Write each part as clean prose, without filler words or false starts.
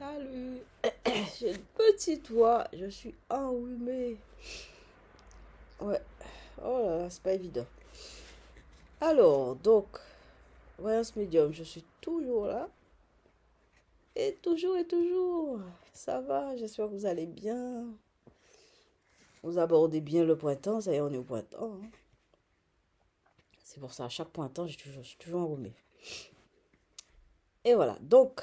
Salut, j'ai une petite voix, je suis enrhumée. Ouais, oh là là, c'est pas évident. Alors, donc, voyance médium, je suis toujours là. Et toujours et toujours. Ça va, j'espère que vous allez bien. Vous abordez bien le printemps, ça y est, on est au printemps, hein. C'est pour ça, à chaque printemps, je suis toujours enrhumée. Et voilà, donc,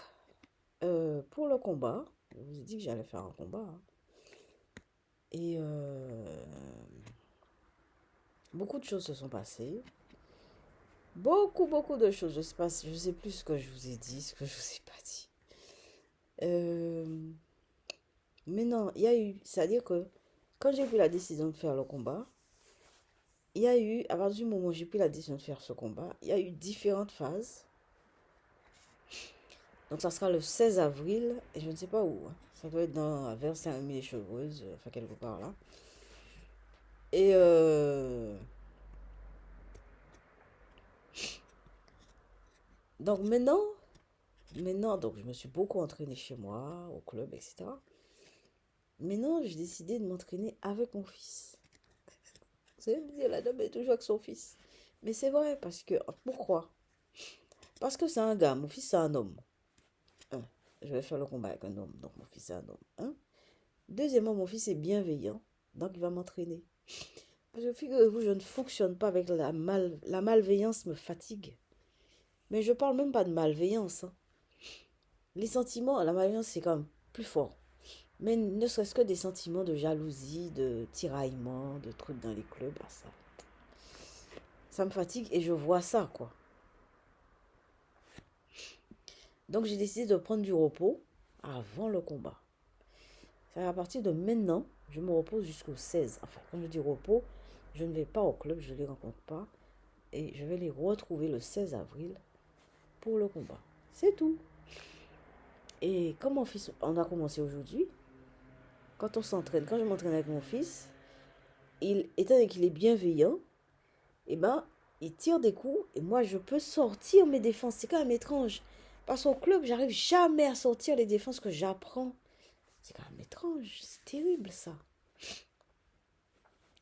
pour le combat, je vous ai dit que j'allais faire un combat, hein. Et beaucoup de choses se sont passées. Beaucoup de choses. Je sais plus ce que je vous ai dit, ce que je vous ai pas dit. Euh, mais non, il y a eu, c'est-à-dire que quand j'ai pris la décision de faire le combat, il y a eu, à partir du moment où j'ai pris la décision de faire ce combat, il y a eu différentes phases. Donc ça sera le 16 avril, et je ne sais pas où, hein. Ça doit être vers Saint-Rémy-les-Chevreuses, enfin quelque part là. Et donc maintenant, donc je me suis beaucoup entraînée chez moi, au club, etc. Maintenant, j'ai décidé de m'entraîner avec mon fils. Vous allez me dire, la dame est toujours avec son fils. Mais c'est vrai, parce que, pourquoi? Parce que c'est un gars, mon fils c'est un homme. Un, je vais faire le combat avec un homme, donc mon fils c'est un homme. Un. Deuxièmement, mon fils est bienveillant, donc il va m'entraîner. Parce que figurez-vous, je ne fonctionne pas avec la malveillance me fatigue. Mais je parle même pas de malveillance, hein. Les sentiments, la malveillance c'est quand même plus fort. Mais ne serait-ce que des sentiments de jalousie, de tiraillement, de trucs dans les clubs, ah, ça me fatigue et je vois ça, quoi. Donc j'ai décidé de prendre du repos avant le combat. C'est à partir de maintenant, je me repose jusqu'au 16. Enfin, quand je dis repos, je ne vais pas au club, je ne les rencontre pas. Et je vais les retrouver le 16 avril pour le combat. C'est tout. Et comme mon fils, on a commencé aujourd'hui, quand on s'entraîne, quand je m'entraîne avec mon fils, étant donné qu'il est bienveillant, eh ben, il tire des coups et moi, je peux sortir mes défenses. C'est quand même étrange. Parce qu'au club, j'arrive jamais à sortir les défenses que j'apprends. C'est quand même étrange. C'est terrible, ça.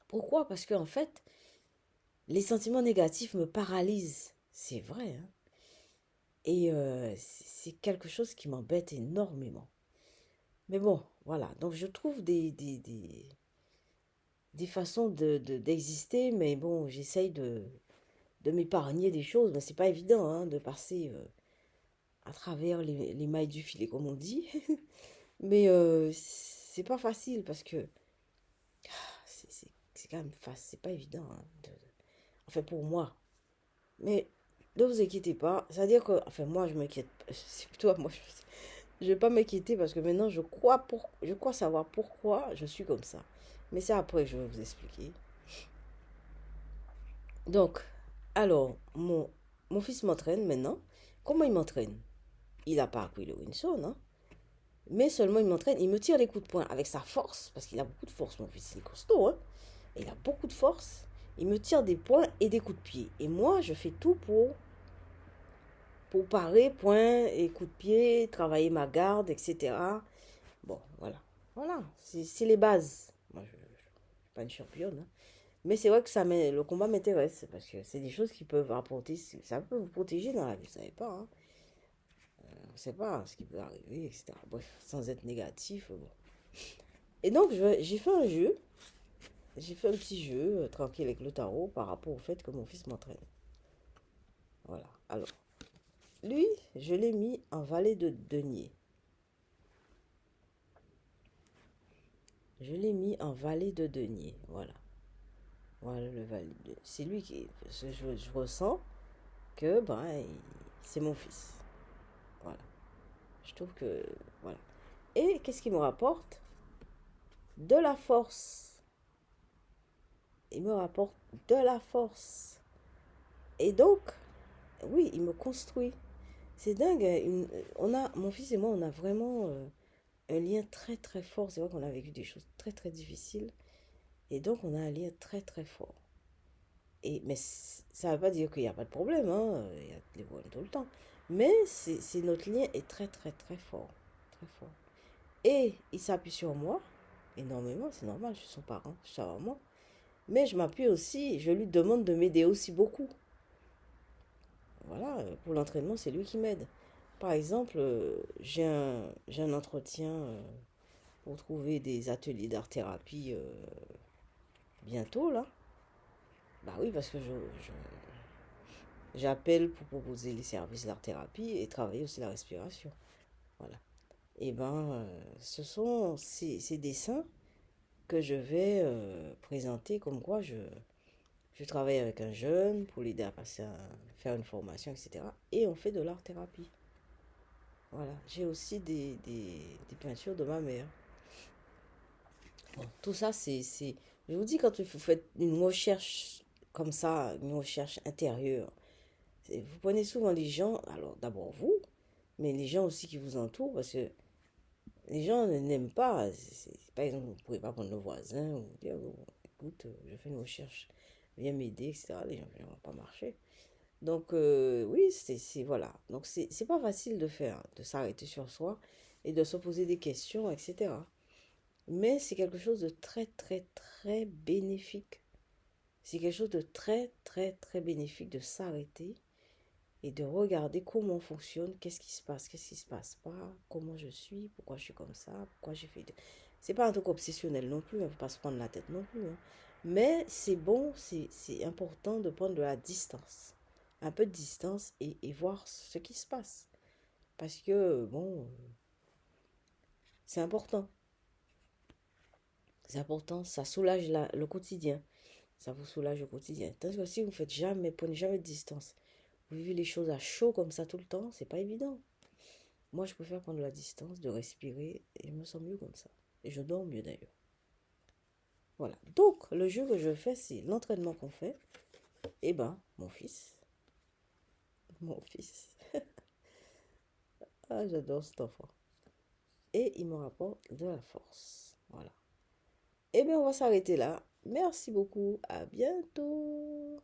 Pourquoi? Parce qu'en fait, les sentiments négatifs me paralysent. C'est vrai, hein. Et c'est quelque chose qui m'embête énormément. Mais bon, voilà. Donc, je trouve des façons d'exister. Mais bon, j'essaye de m'épargner des choses. Mais c'est pas évident, hein, de passer à travers les mailles du filet, comme on dit. Mais c'est pas facile parce que c'est quand même facile. C'est pas évident, hein, enfin, pour moi. Mais ne vous inquiétez pas. C'est-à-dire que, enfin, moi, je m'inquiète. C'est plutôt à moi. Je vais pas m'inquiéter parce que maintenant, je crois savoir pourquoi je suis comme ça. Mais c'est après que je vais vous expliquer. Donc, alors, mon fils m'entraîne maintenant. Comment il m'entraîne? Il n'a pas appris le Winson, hein. Mais seulement il m'entraîne, il me tire des coups de poing avec sa force, parce qu'il a beaucoup de force, mon fils, il est costaud, hein. Et il a beaucoup de force. Il me tire des poings et des coups de pied. Et moi, je fais tout pour parer, poings et coups de pied, travailler ma garde, etc. Bon, voilà. Voilà, c'est les bases. Moi, je ne suis pas une championne, hein. Mais c'est vrai que le combat m'intéresse, parce que c'est des choses qui peuvent apporter, ça peut vous protéger dans la vie, vous savez pas, hein. On ne sait pas ce qui peut arriver, etc. Bref, sans être négatif, bon. Et donc, j'ai fait un jeu. J'ai fait un petit jeu tranquille avec le tarot par rapport au fait que mon fils m'entraîne. Voilà. Alors, lui, je l'ai mis en valet de denier. Je l'ai mis en valet de denier. Voilà. Voilà le valet de... C'est lui qui... Je ressens que, c'est mon fils. Voilà. Je trouve que... Voilà. Et qu'est-ce qu'il me rapporte? De la force. Il me rapporte de la force. Et donc, oui, il me construit. C'est dingue, hein, mon fils et moi, on a vraiment un lien très très fort. C'est vrai qu'on a vécu des choses très très difficiles. Et donc, on a un lien très très fort. Mais ça ne veut pas dire qu'il n'y a pas de problème, hein. Il y a des problèmes tout le temps. Mais notre lien est très très très fort. très fort. Et il s'appuie sur moi énormément, c'est normal, je suis son parent, je suis sa maman. Mais je m'appuie aussi, je lui demande de m'aider aussi beaucoup. Voilà, pour l'entraînement, c'est lui qui m'aide. Par exemple, j'ai un entretien pour trouver des ateliers d'art-thérapie bientôt, là. Bah oui, parce que j'appelle pour proposer les services d'art-thérapie et travailler aussi la respiration. Voilà. Et ben, ce sont ces dessins que je vais présenter comme quoi je travaille avec un jeune pour l'aider à faire une formation, etc. Et on fait de l'art-thérapie. Voilà. J'ai aussi des peintures de ma mère. Bon, tout ça, je vous dis, quand vous faites une recherche comme ça, une recherche intérieure, vous prenez souvent les gens, alors d'abord vous, mais les gens aussi qui vous entourent, parce que les gens n'aiment pas. Par exemple, vous ne pouvez pas prendre le voisin ou dire, oh, écoute, je fais une recherche, viens m'aider, etc. Les gens ne vont pas marcher. Donc, oui, voilà. Donc, c'est pas facile de faire, de s'arrêter sur soi et de se poser des questions, etc. Mais c'est quelque chose de très, très, très bénéfique. C'est quelque chose de très, très, très bénéfique de s'arrêter et de regarder comment on fonctionne, qu'est-ce qui se passe pas, comment je suis, pourquoi je suis comme ça, pourquoi j'ai fait. C'est pas un truc obsessionnel non plus, il ne faut pas se prendre la tête non plus, hein. Mais c'est bon, c'est important de prendre de la distance, un peu de distance et voir ce qui se passe. Parce que, bon, c'est important. C'est important, ça soulage le quotidien. Ça vous soulage au quotidien. Tandis que si vous faites jamais, prenez jamais de distance, vous vivez les choses à chaud comme ça tout le temps, c'est pas évident. Moi, je préfère prendre de la distance, de respirer, et je me sens mieux comme ça. Et je dors mieux d'ailleurs. Voilà. Donc, le jeu que je fais, c'est l'entraînement qu'on fait. Eh ben, mon fils, ah, j'adore cet enfant. Et il me rapporte de la force. Voilà. Eh bien, on va s'arrêter là. Merci beaucoup. À bientôt.